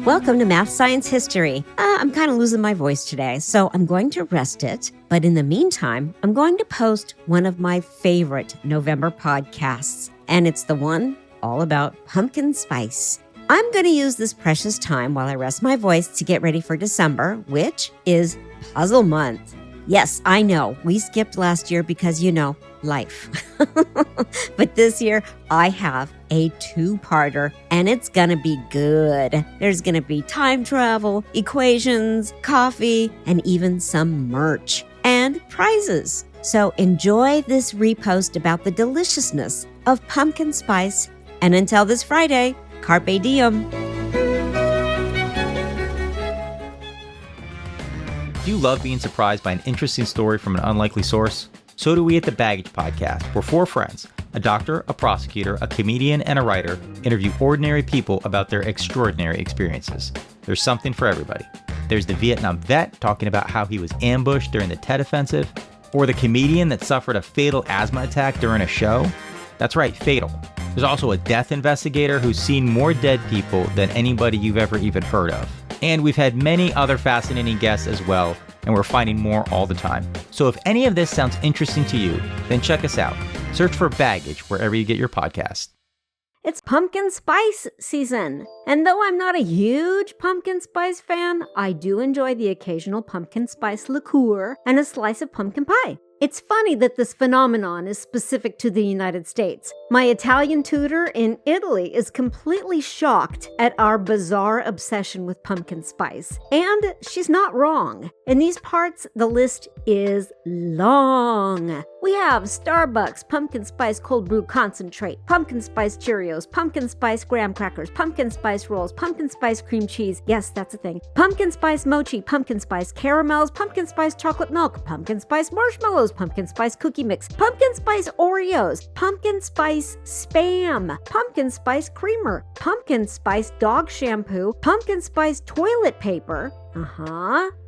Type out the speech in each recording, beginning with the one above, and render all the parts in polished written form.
Welcome to Math Science History. I'm kind of losing my voice today, so I'm going to rest it. But in the meantime, I'm going to post one of my favorite November podcasts, and it's the one all about pumpkin spice. I'm going to use this precious time while I rest my voice to get ready for December, which is Puzzle Month. Yes, I know, we skipped last year because, life. But this year, I have a two-parter, and it's gonna be good. There's gonna be time travel, equations, coffee, and even some merch and prizes. So enjoy this repost about the deliciousness of pumpkin spice. And until this Friday, carpe diem. Do you love being surprised by an interesting story from an unlikely source? So do we at the Baggage Podcast, where four friends, a doctor, a prosecutor, a comedian, and a writer, interview ordinary people about their extraordinary experiences. There's something for everybody. There's the Vietnam vet talking about how he was ambushed during the Tet Offensive, or the comedian that suffered a fatal asthma attack during a show. That's right, fatal. There's also a death investigator who's seen more dead people than anybody you've ever even heard of. And we've had many other fascinating guests as well, and we're finding more all the time. So if any of this sounds interesting to you, then check us out. Search for Baggage wherever you get your podcast. It's pumpkin spice season. And though I'm not a huge pumpkin spice fan, I do enjoy the occasional pumpkin spice liqueur and a slice of pumpkin pie. It's funny that this phenomenon is specific to the United States. My Italian tutor in Italy is completely shocked at our bizarre obsession with pumpkin spice. And she's not wrong. In these parts, the list is long. We have Starbucks pumpkin spice cold brew concentrate, pumpkin spice Cheerios, pumpkin spice graham crackers, pumpkin spice rolls, pumpkin spice cream cheese. Yes, that's a thing. Pumpkin spice mochi, pumpkin spice caramels, pumpkin spice chocolate milk, pumpkin spice marshmallows, pumpkin spice cookie mix, pumpkin spice Oreos, pumpkin spice Spam, pumpkin spice creamer, pumpkin spice dog shampoo, pumpkin spice toilet paper,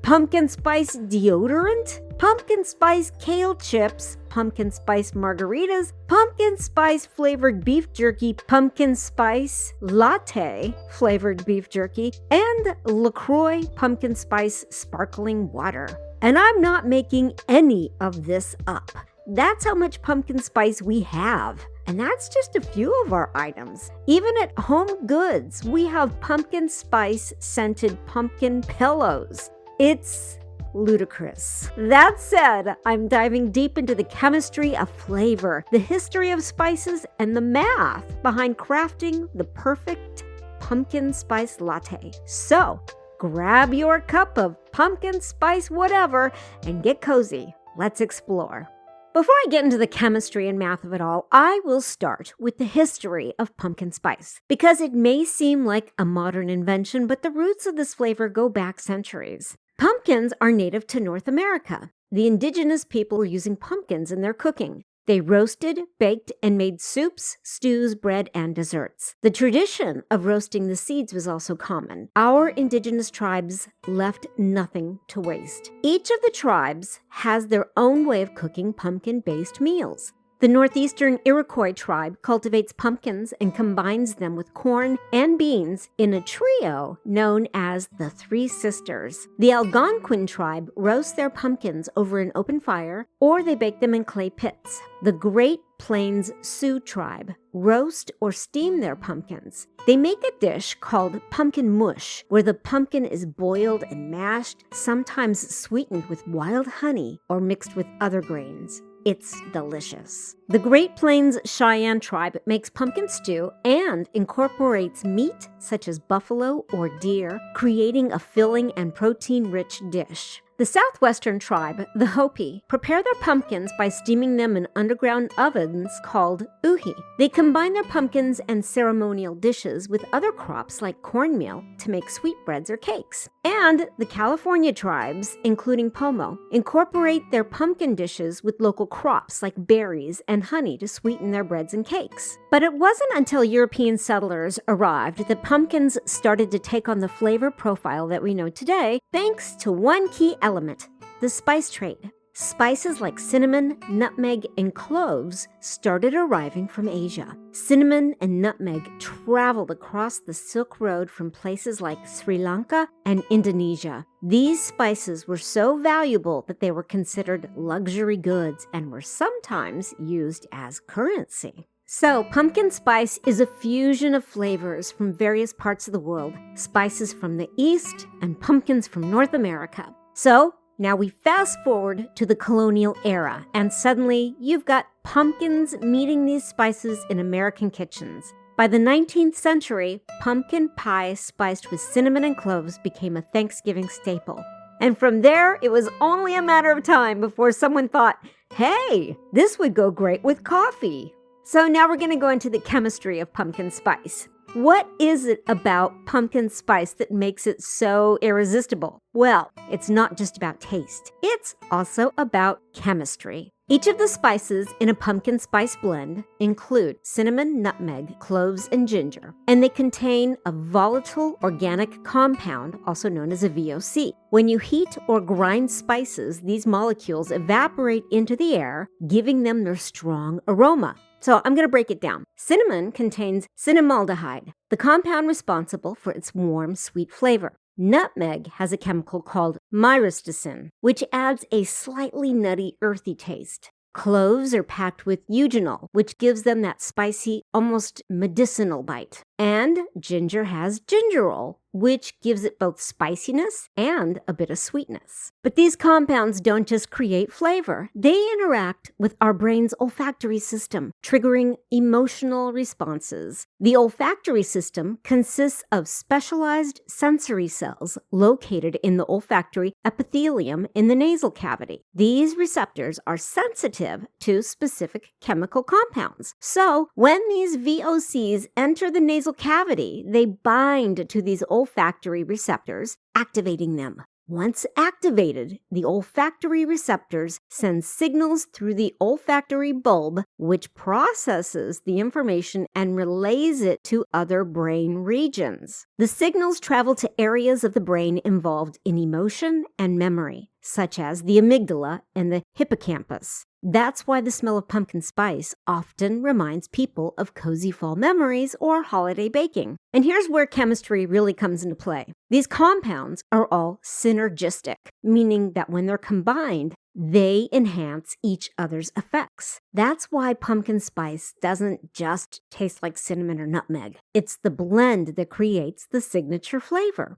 pumpkin spice deodorant, pumpkin spice kale chips, pumpkin spice margaritas, pumpkin spice flavored beef jerky, pumpkin spice latte flavored beef jerky, and LaCroix pumpkin spice sparkling water. And I'm not making any of this up. That's how much pumpkin spice we have. And that's just a few of our items. Even at Home Goods, we have pumpkin spice scented pumpkin pillows. It's ludicrous. That said, I'm diving deep into the chemistry of flavor, the history of spices, and the math behind crafting the perfect pumpkin spice latte. So, grab your cup of pumpkin spice whatever and get cozy. Let's explore. Before I get into the chemistry and math of it all, I will start with the history of pumpkin spice. Because it may seem like a modern invention, but the roots of this flavor go back centuries. Pumpkins are native to North America. The indigenous people were using pumpkins in their cooking. They roasted, baked, and made soups, stews, bread, and desserts. The tradition of roasting the seeds was also common. Our indigenous tribes left nothing to waste. Each of the tribes has their own way of cooking pumpkin-based meals. The northeastern Iroquois tribe cultivates pumpkins and combines them with corn and beans in a trio known as the Three Sisters. The Algonquin tribe roasts their pumpkins over an open fire, or they bake them in clay pits. The Great Plains Sioux tribe roast or steam their pumpkins. They make a dish called pumpkin mush, where the pumpkin is boiled and mashed, sometimes sweetened with wild honey or mixed with other grains. It's delicious. The Great Plains Cheyenne tribe makes pumpkin stew and incorporates meat such as buffalo or deer, creating a filling and protein-rich dish. The southwestern tribe, the Hopi, prepare their pumpkins by steaming them in underground ovens called uhi. They combine their pumpkins and ceremonial dishes with other crops like cornmeal to make sweetbreads or cakes. And the California tribes, including Pomo, incorporate their pumpkin dishes with local crops like berries and honey to sweeten their breads and cakes. But it wasn't until European settlers arrived that pumpkins started to take on the flavor profile that we know today, thanks to one key element, the spice trade. spices like cinnamon, nutmeg, and cloves started arriving from Asia. Cinnamon and nutmeg traveled across the Silk Road from places like Sri Lanka and Indonesia. These spices were so valuable that they were considered luxury goods and were sometimes used as currency. So, pumpkin spice is a fusion of flavors from various parts of the world, spices from the East and pumpkins from North America. So, now we fast forward to the colonial era, and suddenly you've got pumpkins meeting these spices in American kitchens. By the 19th century, pumpkin pie spiced with cinnamon and cloves became a Thanksgiving staple. And from there, it was only a matter of time before someone thought, hey, this would go great with coffee. So now we're going to go into the chemistry of pumpkin spice. What is it about pumpkin spice that makes it so irresistible? Well, it's not just about taste. It's also about chemistry. Each of the spices in a pumpkin spice blend include cinnamon, nutmeg, cloves, and ginger, and they contain a volatile organic compound, also known as a VOC. When you heat or grind spices, these molecules evaporate into the air, giving them their strong aroma. So I'm going to break it down. Cinnamon contains cinnamaldehyde, the compound responsible for its warm, sweet flavor. Nutmeg has a chemical called myristicin, which adds a slightly nutty, earthy taste. Cloves are packed with eugenol, which gives them that spicy, almost medicinal bite. And ginger has gingerol, which gives it both spiciness and a bit of sweetness. But these compounds don't just create flavor. They interact with our brain's olfactory system, triggering emotional responses. The olfactory system consists of specialized sensory cells located in the olfactory epithelium in the nasal cavity. These receptors are sensitive to specific chemical compounds. So, when these VOCs enter the nasal cavity, they bind to these olfactory receptors, activating them. Once activated, the olfactory receptors send signals through the olfactory bulb, which processes the information and relays it to other brain regions. The signals travel to areas of the brain involved in emotion and memory, such as the amygdala and the hippocampus. That's why the smell of pumpkin spice often reminds people of cozy fall memories or holiday baking. And here's where chemistry really comes into play. These compounds are all synergistic, meaning that when they're combined, they enhance each other's effects. That's why pumpkin spice doesn't just taste like cinnamon or nutmeg. It's the blend that creates the signature flavor.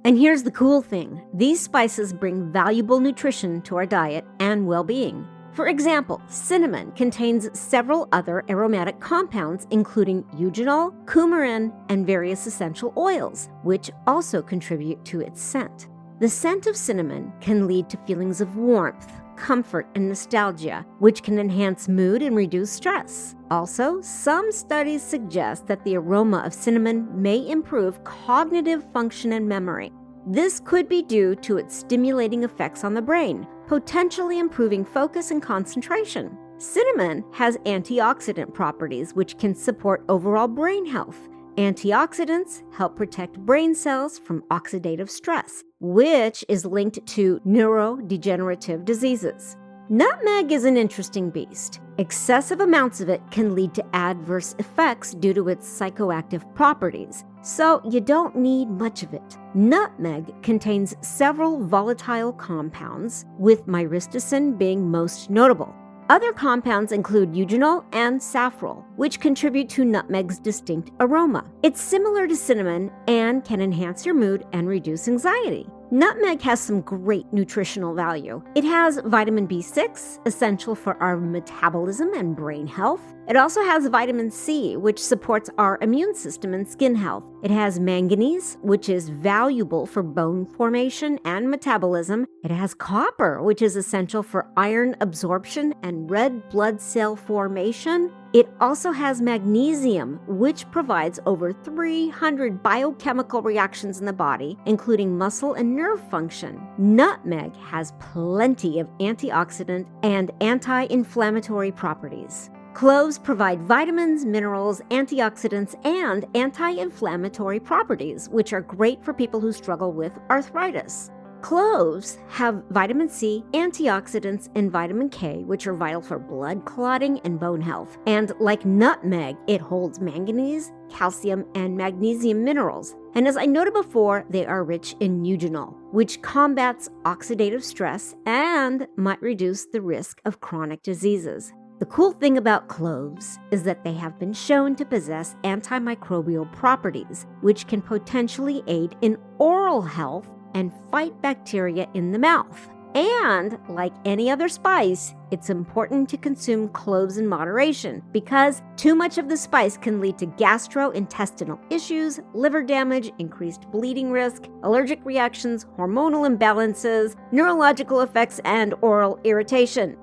And here's the cool thing. These spices bring valuable nutrition to our diet and well-being. For example, cinnamon contains several other aromatic compounds, including eugenol, coumarin, and various essential oils, which also contribute to its scent. The scent of cinnamon can lead to feelings of warmth, comfort, and nostalgia, which can enhance mood and reduce stress. Also, some studies suggest that the aroma of cinnamon may improve cognitive function and memory. This could be due to its stimulating effects on the brain, potentially improving focus and concentration. Cinnamon has antioxidant properties which can support overall brain health. Antioxidants help protect brain cells from oxidative stress, which is linked to neurodegenerative diseases. Nutmeg is an interesting beast. Excessive amounts of it can lead to adverse effects due to its psychoactive properties, so you don't need much of it. Nutmeg contains several volatile compounds, with myristicin being most notable. Other compounds include eugenol and safrole, which contribute to nutmeg's distinct aroma. It's similar to cinnamon and can enhance your mood and reduce anxiety. Nutmeg has some great nutritional value. It has vitamin B6, essential for our metabolism and brain health. It also has vitamin C, which supports our immune system and skin health. It has manganese, which is valuable for bone formation and metabolism. It has copper, which is essential for iron absorption and red blood cell formation. It also has magnesium, which provides over 300 biochemical reactions in the body, including muscle and nerve function. Nutmeg has plenty of antioxidant and anti-inflammatory properties. Cloves provide vitamins, minerals, antioxidants, and anti-inflammatory properties, which are great for people who struggle with arthritis. Cloves have vitamin C, antioxidants, and vitamin K, which are vital for blood clotting and bone health. And like nutmeg, it holds manganese, calcium, and magnesium minerals. And as I noted before, they are rich in eugenol, which combats oxidative stress and might reduce the risk of chronic diseases. The cool thing about cloves is that they have been shown to possess antimicrobial properties, which can potentially aid in oral health and fight bacteria in the mouth. And like any other spice, it's important to consume cloves in moderation because too much of the spice can lead to gastrointestinal issues, liver damage, increased bleeding risk, allergic reactions, hormonal imbalances, neurological effects, and oral irritation.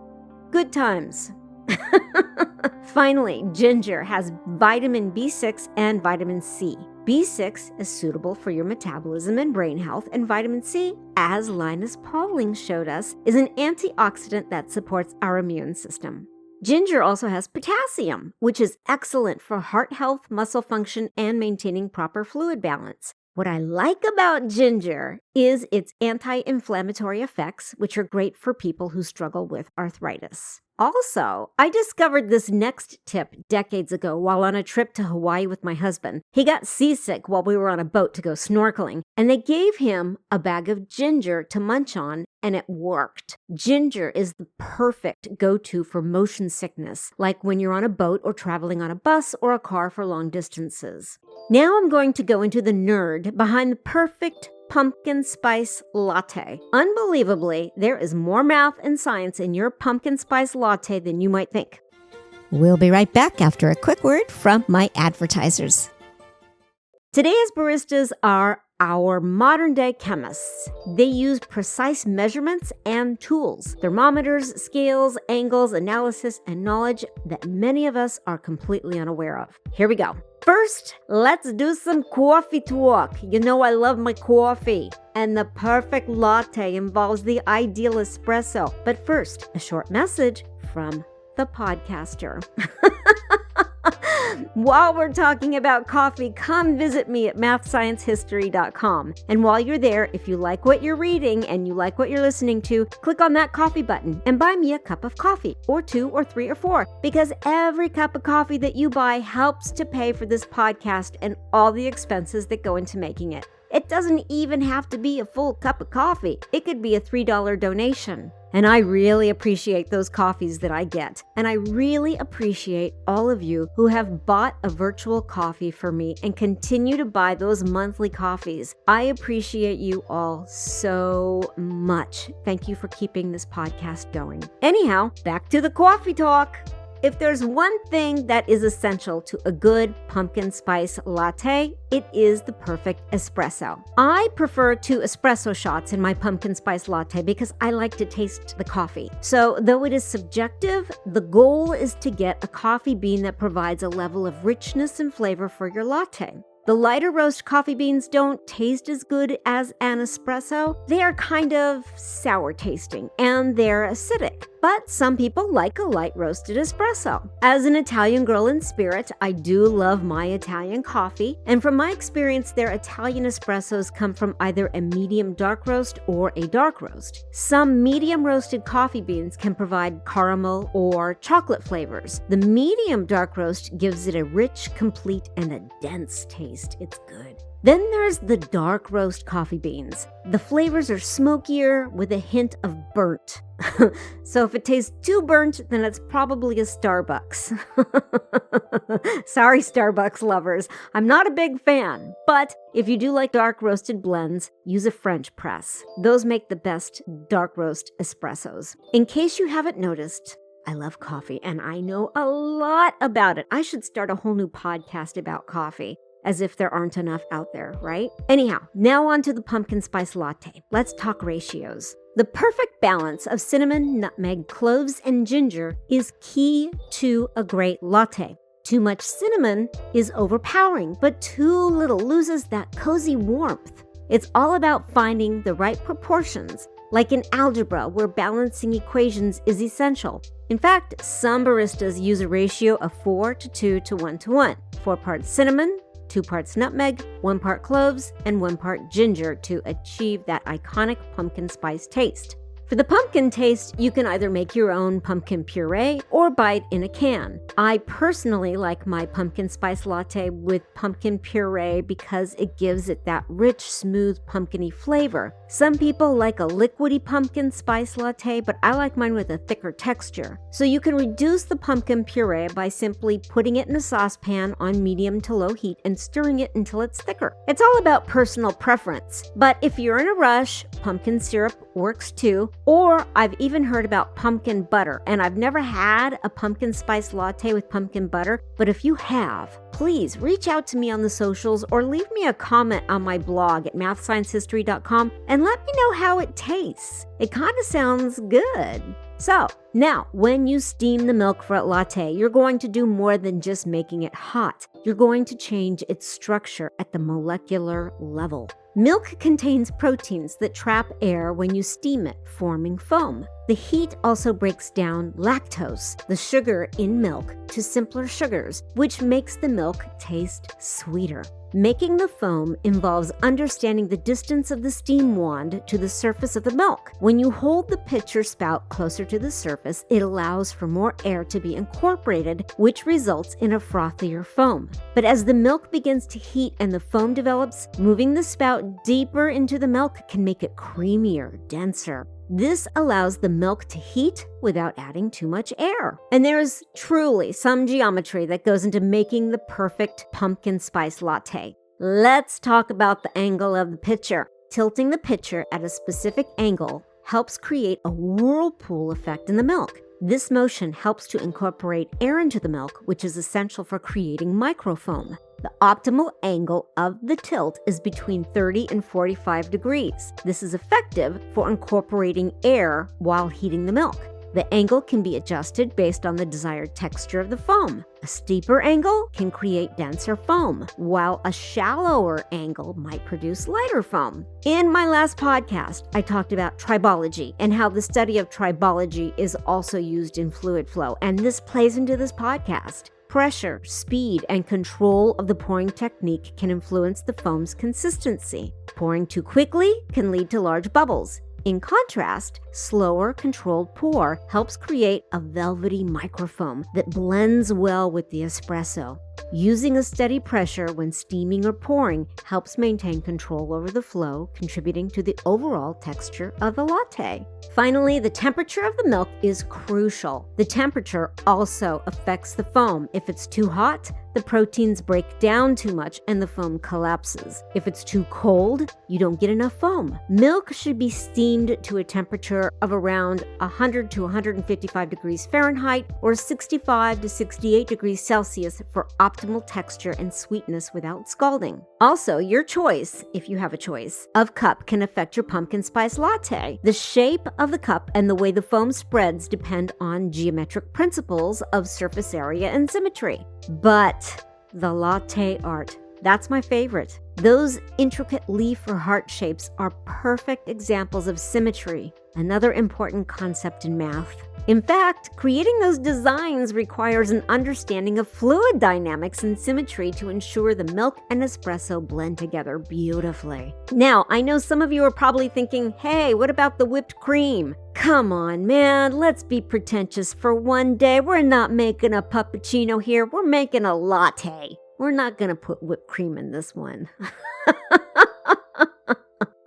Good times. Finally, ginger has vitamin B6 and vitamin C. B6 is suitable for your metabolism and brain health, and vitamin C, as Linus Pauling showed us, is an antioxidant that supports our immune system. Ginger also has potassium, which is excellent for heart health, muscle function, and maintaining proper fluid balance. What I like about ginger is its anti-inflammatory effects, which are great for people who struggle with arthritis. Also, I discovered this next tip decades ago while on a trip to Hawaii with my husband. He got seasick while we were on a boat to go snorkeling, and they gave him a bag of ginger to munch on, and it worked. Ginger is the perfect go-to for motion sickness, like when you're on a boat or traveling on a bus or a car for long distances. Now I'm going to go into the nerd behind the perfect pumpkin spice latte. Unbelievably, there is more math and science in your pumpkin spice latte than you might think. We'll be right back after a quick word from my advertisers. Today's baristas are our modern-day chemists. They use precise measurements and tools, thermometers, scales, angles, analysis, and knowledge that many of us are completely unaware of. Here we go. First, let's do some coffee talk. You know I love my coffee. And the perfect latte involves the ideal espresso. But first, a short message from the podcaster. While we're talking about coffee, come visit me at mathsciencehistory.com. And while you're there, if you like what you're reading and you like what you're listening to, click on that coffee button and buy me a cup of coffee, or 2 or 3 or 4, because every cup of coffee that you buy helps to pay for this podcast and all the expenses that go into making it. It doesn't even have to be a full cup of coffee. It could be a $3 donation. And I really appreciate those coffees that I get. And I really appreciate all of you who have bought a virtual coffee for me and continue to buy those monthly coffees. I appreciate you all so much. Thank you for keeping this podcast going. Anyhow, back to the coffee talk. If there's one thing that is essential to a good pumpkin spice latte, it is the perfect espresso. I prefer 2 espresso shots in my pumpkin spice latte because I like to taste the coffee. So though it is subjective, the goal is to get a coffee bean that provides a level of richness and flavor for your latte. The lighter roast coffee beans don't taste as good as an espresso. They are kind of sour tasting and they're acidic. But some people like a light roasted espresso. As an Italian girl in spirit, I do love my Italian coffee. And from my experience, their Italian espressos come from either a medium dark roast or a dark roast. Some medium roasted coffee beans can provide caramel or chocolate flavors. The medium dark roast gives it a rich, complete, and a dense taste. It's good. Then there's the dark roast coffee beans. The flavors are smokier with a hint of burnt. So if it tastes too burnt, then it's probably a Starbucks. Sorry, Starbucks lovers. I'm not a big fan. But if you do like dark roasted blends, use a French press. Those make the best dark roast espressos. In case you haven't noticed, I love coffee and I know a lot about it. I should start a whole new podcast about coffee. As if there aren't enough out there, right? Anyhow, now on to the pumpkin spice latte. Let's talk ratios. The perfect balance of cinnamon, nutmeg, cloves, and ginger is key to a great latte. Too much cinnamon is overpowering, but too little loses that cozy warmth. It's all about finding the right proportions, like in algebra where balancing equations is essential. In fact, some baristas use a ratio of 4 to 2 to 1 to 1. 4 parts cinnamon, 2 parts nutmeg, 1 part cloves, and 1 part ginger to achieve that iconic pumpkin spice taste. For the pumpkin taste, you can either make your own pumpkin puree or buy it in a can. I personally like my pumpkin spice latte with pumpkin puree because it gives it that rich, smooth, pumpkin-y flavor. Some people like a liquidy pumpkin spice latte, but I like mine with a thicker texture. So you can reduce the pumpkin puree by simply putting it in a saucepan on medium to low heat and stirring it until it's thicker. It's all about personal preference, but if you're in a rush, pumpkin syrup works too. Or I've even heard about pumpkin butter, and I've never had a pumpkin spice latte with pumpkin butter, but if you have, please reach out to me on the socials or leave me a comment on my blog at mathsciencehistory.com and let me know how it tastes. It kind of sounds good. So, now, when you steam the milk for a latte, you're going to do more than just making it hot. You're going to change its structure at the molecular level. Milk contains proteins that trap air when you steam it, forming foam. The heat also breaks down lactose, the sugar in milk, to simpler sugars, which makes the milk taste sweeter. Making the foam involves understanding the distance of the steam wand to the surface of the milk. When you hold the pitcher spout closer to the surface, it allows for more air to be incorporated, which results in a frothier foam. But as the milk begins to heat and the foam develops, moving the spout deeper into the milk can make it creamier, denser. This allows the milk to heat without adding too much air. And there is truly some geometry that goes into making the perfect pumpkin spice latte. Let's talk about the angle of the pitcher. Tilting the pitcher at a specific angle helps create a whirlpool effect in the milk. This motion helps to incorporate air into the milk, which is essential for creating microfoam. The optimal angle of the tilt is between 30 and 45 degrees. This is effective for incorporating air while heating the milk. The angle can be adjusted based on the desired texture of the foam. A steeper angle can create denser foam, while a shallower angle might produce lighter foam. In my last podcast, I talked about tribology and how the study of tribology is also used in fluid flow, and this plays into this podcast. Pressure, speed, and control of the pouring technique can influence the foam's consistency. Pouring too quickly can lead to large bubbles. In contrast, slower, controlled pour helps create a velvety microfoam that blends well with the espresso. Using a steady pressure when steaming or pouring helps maintain control over the flow, contributing to the overall texture of the latte. Finally, the temperature of the milk is crucial. The temperature also affects the foam. If it's too hot, the proteins break down too much and the foam collapses. If it's too cold, you don't get enough foam. Milk should be steamed to a temperature of around 100 to 155 degrees Fahrenheit or 65 to 68 degrees Celsius for optimal texture and sweetness without scalding. Also, your choice, if you have a choice, of cup can affect your pumpkin spice latte. The shape of the cup and the way the foam spreads depend on geometric principles of surface area and symmetry. But the latte art, that's my favorite. Those intricate leaf or heart shapes are perfect examples of symmetry, another important concept in math. In fact, creating those designs requires an understanding of fluid dynamics and symmetry to ensure the milk and espresso blend together beautifully. Now, I know some of you are probably thinking, hey, what about the whipped cream? Come on, man, let's be pretentious for one day. We're not making a puppuccino here, we're making a latte. We're not going to put whipped cream in this one.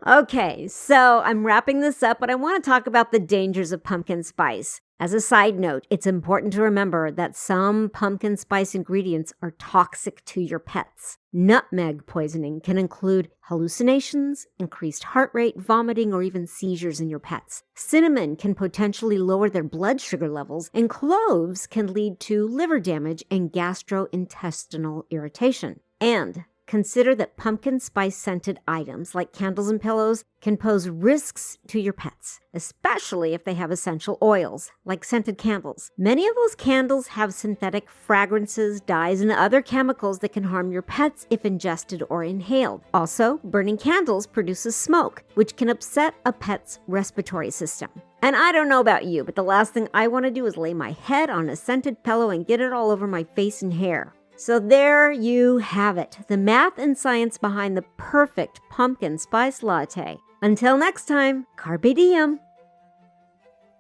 Okay, so I'm wrapping this up, but I want to talk about the dangers of pumpkin spice. As a side note, it's important to remember that some pumpkin spice ingredients are toxic to your pets. Nutmeg poisoning can include hallucinations, increased heart rate, vomiting, or even seizures in your pets. Cinnamon can potentially lower their blood sugar levels, and cloves can lead to liver damage and gastrointestinal irritation. And consider that pumpkin spice scented items like candles and pillows can pose risks to your pets, especially if they have essential oils, like scented candles. Many of those candles have synthetic fragrances, dyes, and other chemicals that can harm your pets if ingested or inhaled. Also, burning candles produces smoke, which can upset a pet's respiratory system. And I don't know about you, but the last thing I want to do is lay my head on a scented pillow and get it all over my face and hair. So there you have it, the math and science behind the perfect pumpkin spice latte. Until next time, carpe diem.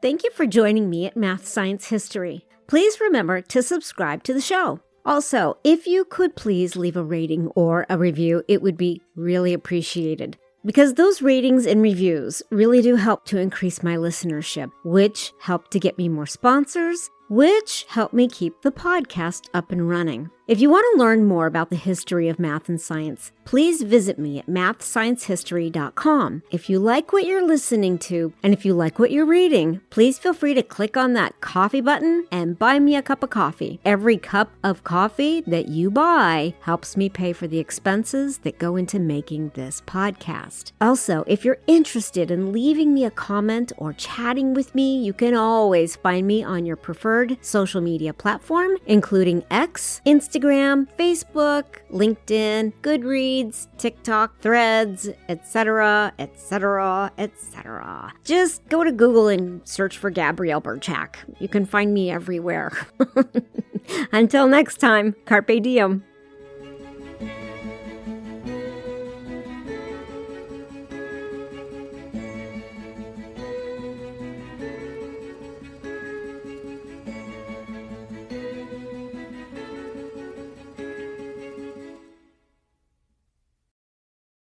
Thank you for joining me at Math Science History. Please remember to subscribe to the show. Also, if you could please leave a rating or a review, it would be really appreciated. Because those ratings and reviews really do help to increase my listenership, which help to get me more sponsors, which help me keep the podcast up and running. If you want to learn more about the history of math and science, please visit me at mathsciencehistory.com. If you like what you're listening to, and if you like what you're reading, please feel free to click on that coffee button and buy me a cup of coffee. Every cup of coffee that you buy helps me pay for the expenses that go into making this podcast. Also, if you're interested in leaving me a comment or chatting with me, you can always find me on your preferred social media platform, including X, Instagram, Facebook, LinkedIn, Goodreads, TikTok, Threads, etc., etc., etc. Just go to Google and search for Gabrielle Burchak. You can find me everywhere. Until next time, carpe diem.